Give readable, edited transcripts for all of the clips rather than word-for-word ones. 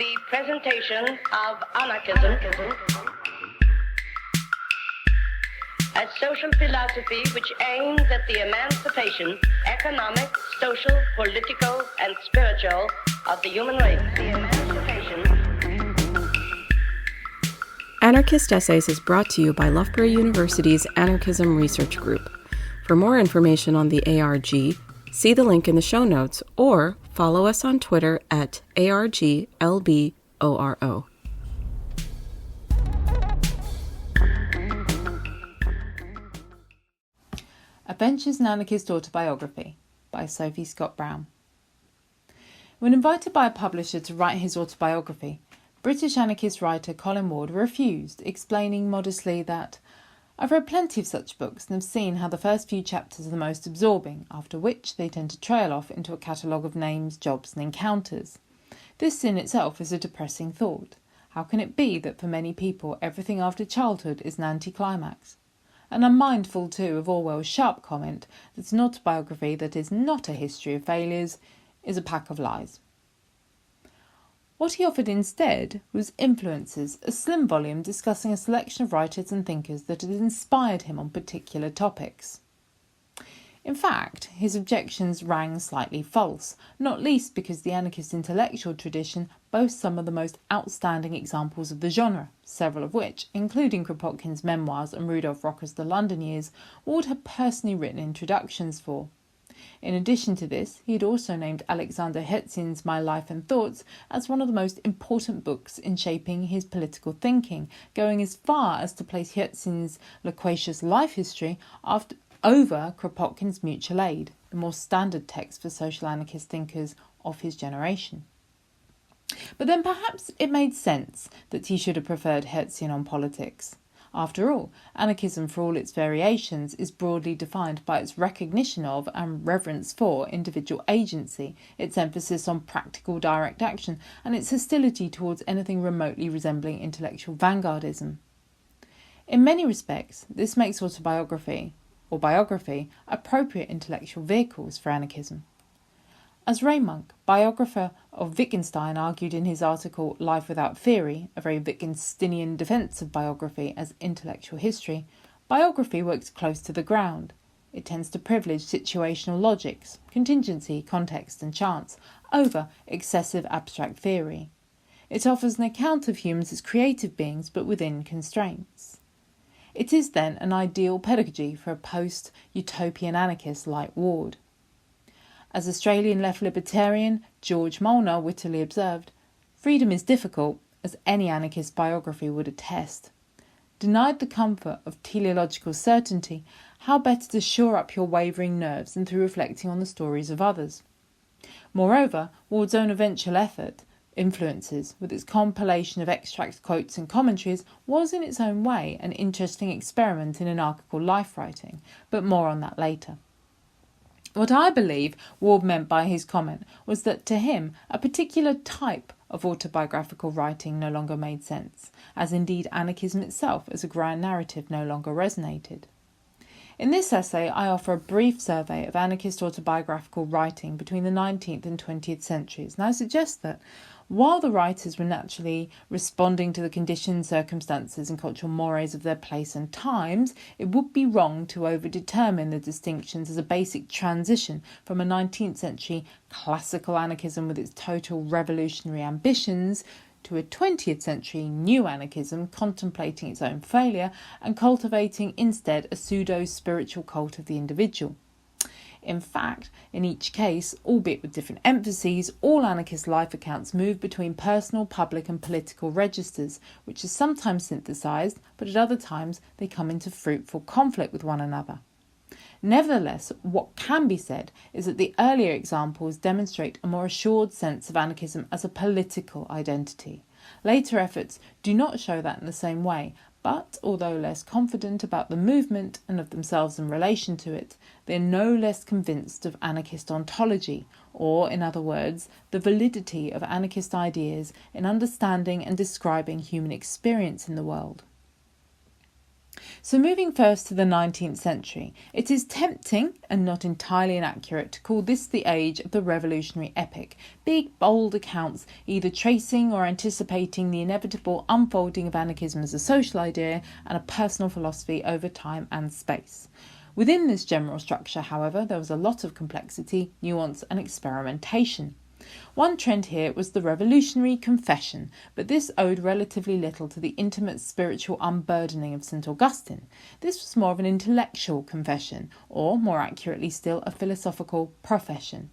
The presentation of anarchism as social philosophy which aims at the emancipation, economic, social, political, and spiritual of the human race. The emancipation. Anarchist Essays is brought to you by Loughborough University's Anarchism Research Group. For more information on the ARG, see the link in the show notes or follow us on Twitter at ARGLBORO. Adventures in Anarchist Autobiography by Sophie Scott-Brown. When invited by a publisher to write his autobiography, British anarchist writer Colin Ward refused, explaining modestly that "I've read plenty of such books and have seen how the first few chapters are the most absorbing, after which they tend to trail off into a catalogue of names, jobs and encounters. This in itself is a depressing thought. How can it be that for many people everything after childhood is an anticlimax? And I'm mindful too of Orwell's sharp comment that an autobiography that is not a history of failures is a pack of lies." What he offered instead was Influences, a slim volume discussing a selection of writers and thinkers that had inspired him on particular topics. In fact, his objections rang slightly false, not least because the anarchist intellectual tradition boasts some of the most outstanding examples of the genre, several of which, including Kropotkin's memoirs and Rudolf Rocker's The London Years, Ward had personally written introductions for. In addition to this, he had also named Alexander Herzin's My Life and Thoughts as one of the most important books in shaping his political thinking, going as far as to place Herzin's loquacious life history over Kropotkin's Mutual Aid, the more standard text for social anarchist thinkers of his generation. But then perhaps it made sense that he should have preferred Herzen on politics. After all, anarchism, for all its variations, is broadly defined by its recognition of and reverence for individual agency, its emphasis on practical direct action, and its hostility towards anything remotely resembling intellectual vanguardism. In many respects, this makes autobiography or biography appropriate intellectual vehicles for anarchism. As Monk, biographer of Wittgenstein, argued in his article Life Without Theory, a very Wittgensteinian defence of biography as intellectual history, biography works close to the ground. It tends to privilege situational logics, contingency, context and chance, over excessive abstract theory. It offers an account of humans as creative beings, but within constraints. It is then an ideal pedagogy for a post-utopian anarchist like Ward. As Australian left libertarian George Molnar wittily observed, freedom is difficult, as any anarchist biography would attest. Denied the comfort of teleological certainty, how better to shore up your wavering nerves than through reflecting on the stories of others? Moreover, Ward's own eventual effort, Influences, with its compilation of extracts, quotes and commentaries, was in its own way an interesting experiment in anarchical life writing, but more on that later. What I believe Ward meant by his comment was that to him a particular type of autobiographical writing no longer made sense, as indeed anarchism itself as a grand narrative no longer resonated. In this essay I offer a brief survey of anarchist autobiographical writing between the 19th and 20th centuries, and I suggest that while the writers were naturally responding to the conditions, circumstances and cultural mores of their place and times, it would be wrong to overdetermine the distinctions as a basic transition from a 19th century classical anarchism with its total revolutionary ambitions to a 20th century new anarchism contemplating its own failure and cultivating instead a pseudo-spiritual cult of the individual. In fact, in each case, albeit with different emphases, all anarchist life accounts move between personal, public and political registers, which is sometimes synthesised, but at other times they come into fruitful conflict with one another. Nevertheless, what can be said is that the earlier examples demonstrate a more assured sense of anarchism as a political identity. Later efforts do not show that in the same way, but, although less confident about the movement and of themselves in relation to it, they are no less convinced of anarchist ontology, or, in other words, the validity of anarchist ideas in understanding and describing human experience in the world. So moving first to the 19th century, it is tempting and not entirely inaccurate to call this the age of the revolutionary epic. Big, bold accounts either tracing or anticipating the inevitable unfolding of anarchism as a social idea and a personal philosophy over time and space. Within this general structure, however, there was a lot of complexity, nuance and experimentation. One trend here was the revolutionary confession, but this owed relatively little to the intimate spiritual unburdening of St. Augustine. This was more of an intellectual confession, or more accurately still, a philosophical profession.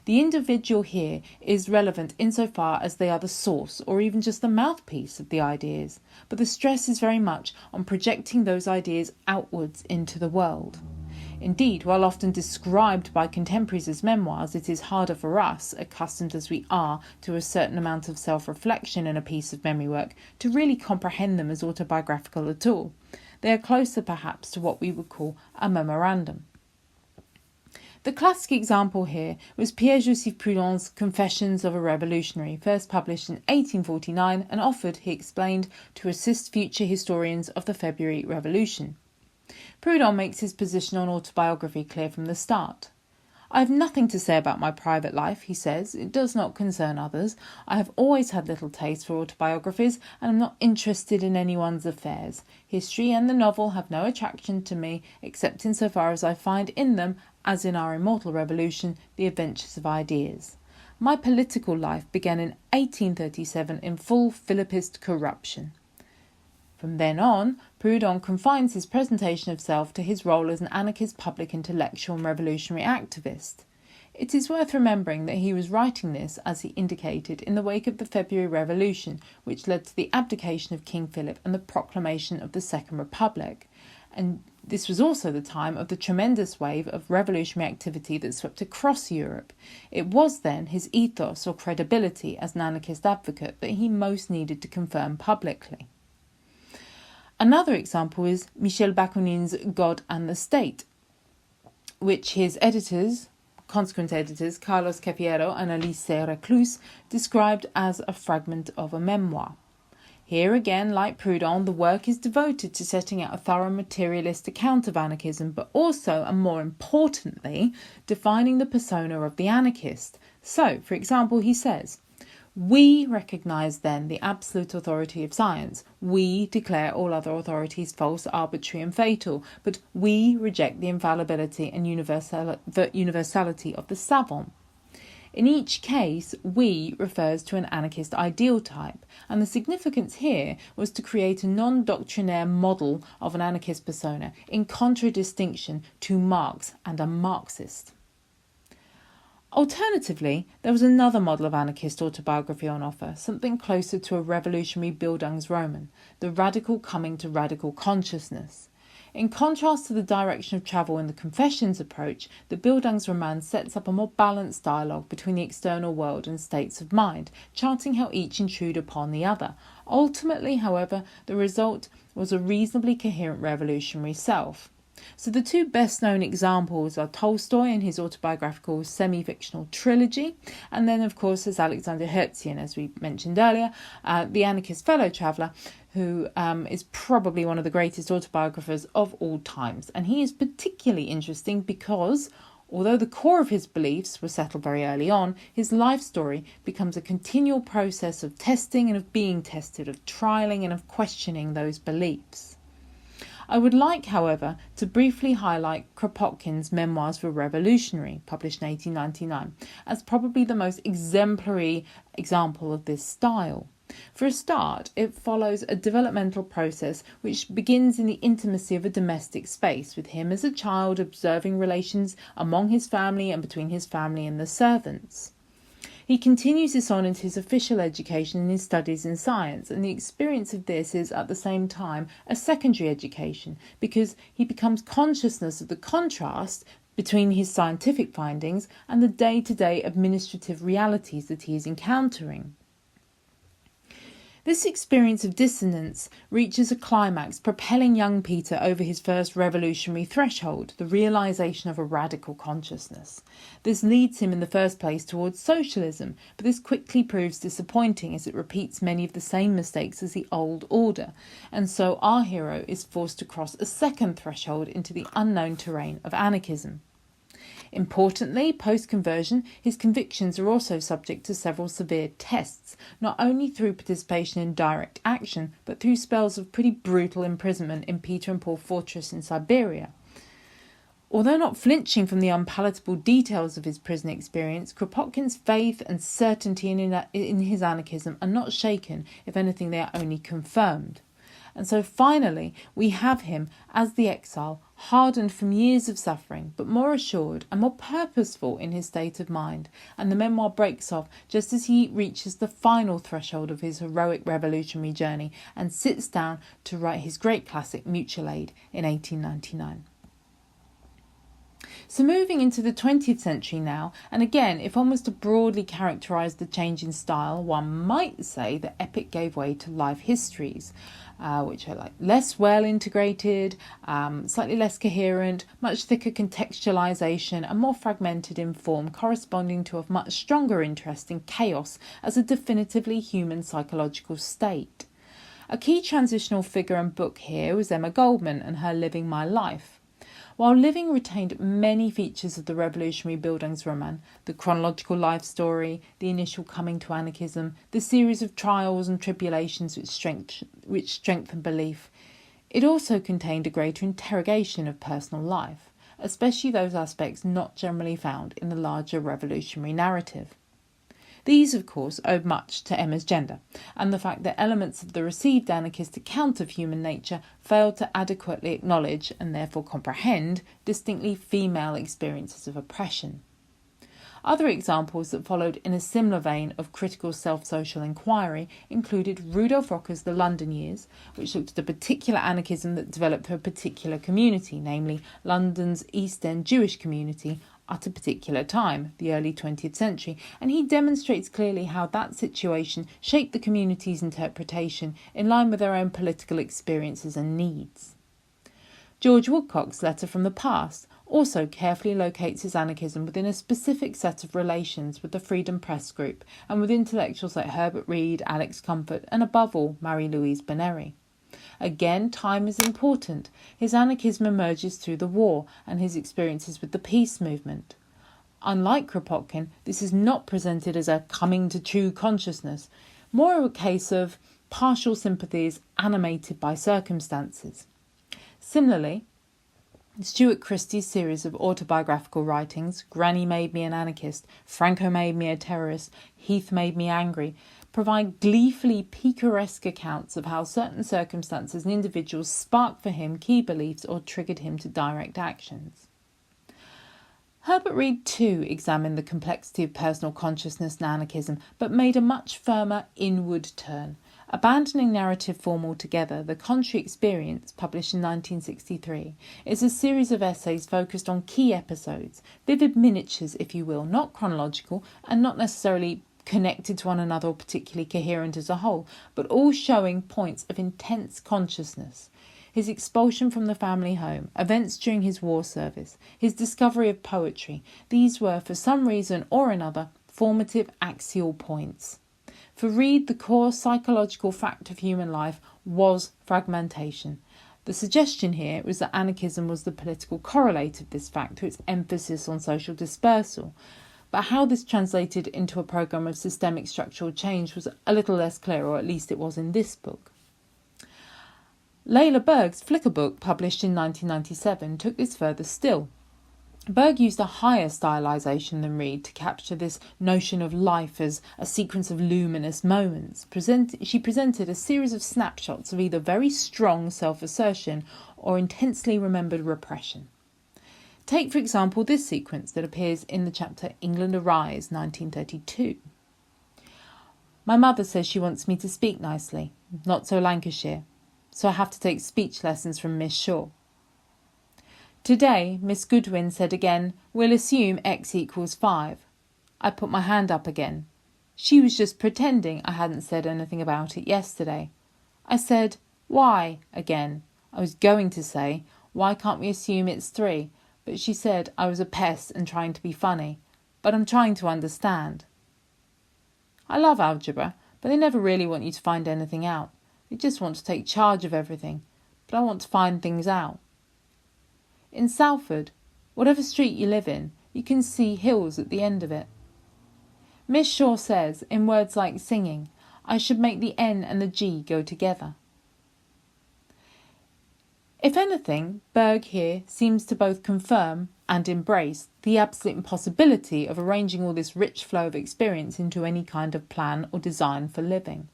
The individual here is relevant insofar as they are the source or even just the mouthpiece of the ideas, but the stress is very much on projecting those ideas outwards into the world. Indeed, while often described by contemporaries as memoirs, it is harder for us, accustomed as we are to a certain amount of self-reflection in a piece of memory work, to really comprehend them as autobiographical at all. They are closer perhaps to what we would call a memorandum. The classic example here was Pierre Prudhon's Confessions of a Revolutionary, first published in 1849 and offered, he explained, to assist future historians of the February Revolution. Prudon makes his position on autobiography clear from the start. I have nothing to say about my private life, he says. It does not concern others. I have always had little taste for autobiographies and am not interested in anyone's affairs. History and the novel have no attraction to me, except insofar as I find in them, as in our immortal revolution, the adventures of ideas. My political life began in 1837 in full Philippist corruption. From then on, Prudon confines his presentation of self to his role as an anarchist public intellectual and revolutionary activist. It is worth remembering that he was writing this, as he indicated, in the wake of the February Revolution, which led to the abdication of King Philip and the proclamation of the Second Republic. And this was also the time of the tremendous wave of revolutionary activity that swept across Europe. It was then his ethos or credibility as an anarchist advocate that he most needed to confirm publicly. Another example is Michel Bakunin's God and the State, which his editors, consequent editors, Carlos Cafiero and Alice Reclus, described as a fragment of a memoir. Here again, like Prudon, the work is devoted to setting out a thorough materialist account of anarchism, but also, and more importantly, defining the persona of the anarchist. So, for example, he says, "We recognise then the absolute authority of science. We declare all other authorities false, arbitrary and fatal, but we reject the infallibility and universality of the savant." In each case, "we" refers to an anarchist ideal type, and the significance here was to create a non-doctrinaire model of an anarchist persona in contradistinction to Marx and a Marxist. Alternatively, there was another model of anarchist autobiography on offer, something closer to a revolutionary Bildungsroman, the radical coming to radical consciousness. In contrast to the direction of travel in the Confessions approach, the Bildungsroman sets up a more balanced dialogue between the external world and states of mind, charting how each intrude upon the other. Ultimately, however, the result was a reasonably coherent revolutionary self. So the two best-known examples are Tolstoy and his autobiographical semi-fictional trilogy, and then, of course, there's Alexander Herzian, as we mentioned earlier, the anarchist fellow traveller, who is probably one of the greatest autobiographers of all times. And he is particularly interesting because, although the core of his beliefs were settled very early on, his life story becomes a continual process of testing and of being tested, of trialling and of questioning those beliefs. I would like, however, to briefly highlight Kropotkin's Memoirs of a Revolutionary, published in 1899, as probably the most exemplary example of this style. For a start, it follows a developmental process which begins in the intimacy of a domestic space, with him as a child observing relations among his family and between his family and the servants. He continues this on into his official education and his studies in science, and the experience of this is at the same time a secondary education, because he becomes consciousness of the contrast between his scientific findings and the day-to-day administrative realities that he is encountering. This experience of dissonance reaches a climax, propelling young Peter over his first revolutionary threshold, the realisation of a radical consciousness. This leads him in the first place towards socialism, but this quickly proves disappointing as it repeats many of the same mistakes as the old order, and so our hero is forced to cross a second threshold into the unknown terrain of anarchism. Importantly, post-conversion, his convictions are also subject to several severe tests, not only through participation in direct action, but through spells of pretty brutal imprisonment in Peter and Paul Fortress in Siberia. Although not flinching from the unpalatable details of his prison experience, Kropotkin's faith and certainty in his anarchism are not shaken, if anything they are only confirmed. And so finally, we have him as the exile, hardened from years of suffering, but more assured and more purposeful in his state of mind. And the memoir breaks off just as he reaches the final threshold of his heroic revolutionary journey and sits down to write his great classic Mutual Aid in 1899. So moving into the 20th century now, and again, if one was to broadly characterise the change in style, one might say that epic gave way to life histories, which are less well integrated, slightly less coherent, much thicker contextualisation and more fragmented in form, corresponding to a much stronger interest in chaos as a definitively human psychological state. A key transitional figure and book here was Emma Goldman and her Living My Life. While Living retained many features of the revolutionary Bildungsroman, the chronological life story, the initial coming to anarchism, the series of trials and tribulations which strengthened belief, it also contained a greater interrogation of personal life, especially those aspects not generally found in the larger revolutionary narrative. These, of course, owed much to Emma's gender, and the fact that elements of the received anarchist account of human nature failed to adequately acknowledge, and therefore comprehend, distinctly female experiences of oppression. Other examples that followed in a similar vein of critical self-social inquiry included Rudolf Rocker's The London Years, which looked at a particular anarchism that developed for a particular community, namely London's East End Jewish community, at a particular time, the early 20th century, and he demonstrates clearly how that situation shaped the community's interpretation in line with their own political experiences and needs. George Woodcock's Letter from the Past also carefully locates his anarchism within a specific set of relations with the Freedom Press Group and with intellectuals like Herbert Reed, Alex Comfort, and above all, Marie-Louise Bonnery. Again, time is important. His anarchism emerges through the war and his experiences with the peace movement. Unlike Kropotkin, this is not presented as a coming to true consciousness, more a case of partial sympathies animated by circumstances. Similarly, Stuart Christie's series of autobiographical writings, Granny Made Me an Anarchist, Franco Made Me a Terrorist, Heath Made Me Angry, provide gleefully picaresque accounts of how certain circumstances and individuals sparked for him key beliefs or triggered him to direct actions. Herbert Reed too examined the complexity of personal consciousness and anarchism, but made a much firmer inward turn. Abandoning narrative form altogether, The Contrary Experience, published in 1963, is a series of essays focused on key episodes, vivid miniatures, if you will, not chronological and not necessarily connected to one another or particularly coherent as a whole, but all showing points of intense consciousness. His expulsion from the family home, events during his war service, his discovery of poetry, these were, for some reason or another, formative axial points. For Reed, the core psychological fact of human life was fragmentation. The suggestion here was that anarchism was the political correlate of this fact through its emphasis on social dispersal. But how this translated into a programme of systemic structural change was a little less clear, or at least it was in this book. Layla Berg's Flicker book, published in 1997, took this further still. Berg used a higher stylisation than Reed to capture this notion of life as a sequence of luminous moments. She presented a series of snapshots of either very strong self-assertion or intensely remembered repression. Take, for example, this sequence that appears in the chapter England Arise, 1932. My mother says she wants me to speak nicely, not so Lancashire, so I have to take speech lessons from Miss Shaw. Today, Miss Goodwin said again, we'll assume x equals 5. I put my hand up again. She was just pretending I hadn't said anything about it yesterday. I said, "Why?" again. I was going to say, "Why can't we assume it's 3?" But she said I was a pest and trying to be funny. But I'm trying to understand. I love algebra, but they never really want you to find anything out. They just want to take charge of everything. But I want to find things out. In Salford, whatever street you live in, you can see hills at the end of it. Miss Shaw says, in words like singing, I should make the N and the G go together. If anything, Berg here seems to both confirm and embrace the absolute impossibility of arranging all this rich flow of experience into any kind of plan or design for living.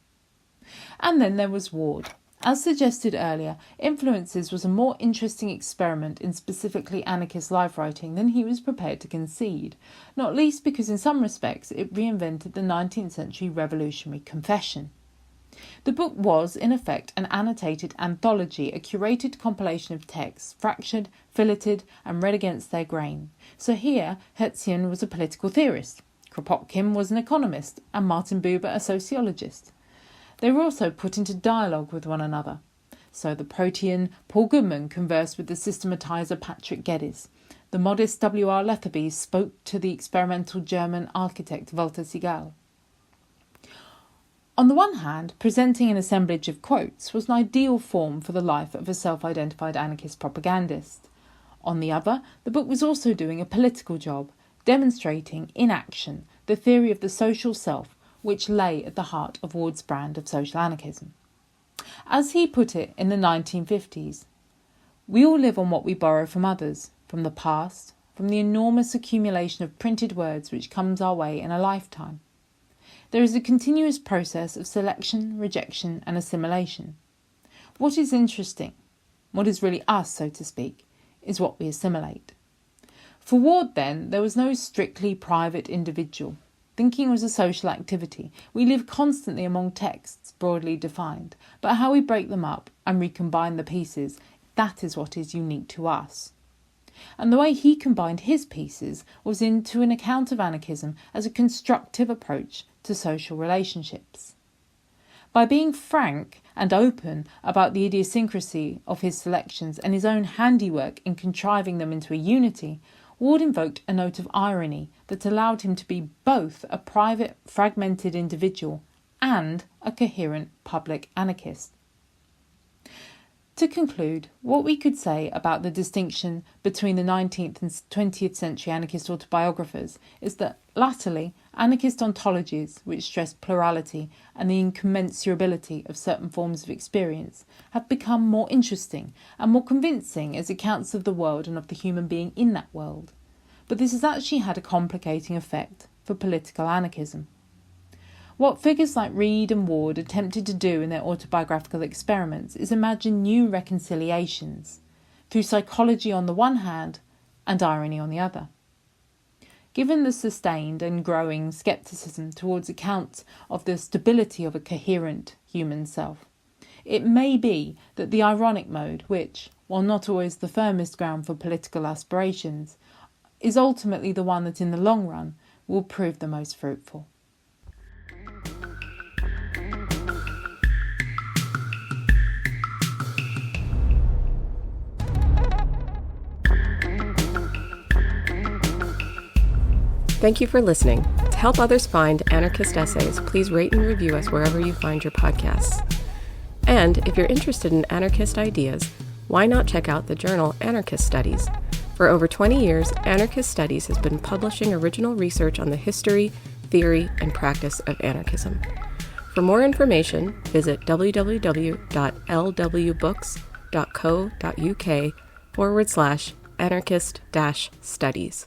And then there was Ward. As suggested earlier, Influences was a more interesting experiment in specifically anarchist life writing than he was prepared to concede, not least because in some respects it reinvented the 19th century revolutionary confession. The book was, in effect, an annotated anthology, a curated compilation of texts, fractured, filleted, and read against their grain. So here, Yous'uns was a political theorist, Kropotkin was an economist, and Martin Buber a sociologist. They were also put into dialogue with one another. So the protean Paul Goldman conversed with the systematizer Patrick Geddes. The modest W.R. Letheby spoke to the experimental German architect Walter Siegel. On the one hand, presenting an assemblage of quotes was an ideal form for the life of a self-identified anarchist propagandist. On the other, the book was also doing a political job, demonstrating in action the theory of the social self, which lay at the heart of Ward's brand of social anarchism. As he put it in the 1950s, we all live on what we borrow from others, from the past, from the enormous accumulation of printed words which comes our way in a lifetime. There is a continuous process of selection, rejection, and assimilation. What is interesting, what is really us, so to speak, is what we assimilate. For Ward, then, there was no strictly private individual. Thinking was a social activity. We live constantly among texts, broadly defined, but how we break them up and recombine the pieces, that is what is unique to us. And the way he combined his pieces was into an account of anarchism as a constructive approach to social relationships. By being frank and open about the idiosyncrasy of his selections and his own handiwork in contriving them into a unity, Ward invoked a note of irony that allowed him to be both a private, fragmented individual and a coherent public anarchist. To conclude, what we could say about the distinction between the 19th and 20th century anarchist autobiographers is that, latterly, anarchist ontologies, which stress plurality and the incommensurability of certain forms of experience, have become more interesting and more convincing as accounts of the world and of the human being in that world. But this has actually had a complicating effect for political anarchism. What figures like Reid and Ward attempted to do in their autobiographical experiments is imagine new reconciliations, through psychology on the one hand and irony on the other. Given the sustained and growing scepticism towards accounts of the stability of a coherent human self, it may be that the ironic mode, which, while not always the firmest ground for political aspirations, is ultimately the one that in the long run will prove the most fruitful. Thank you for listening. To help others find Anarchist Essays, please rate and review us wherever you find your podcasts. And if you're interested in anarchist ideas, why not check out the journal Anarchist Studies? For over 20 years, Anarchist Studies has been publishing original research on the history, theory, and practice of anarchism. For more information, visit www.lwbooks.co.uk/anarchist-studies.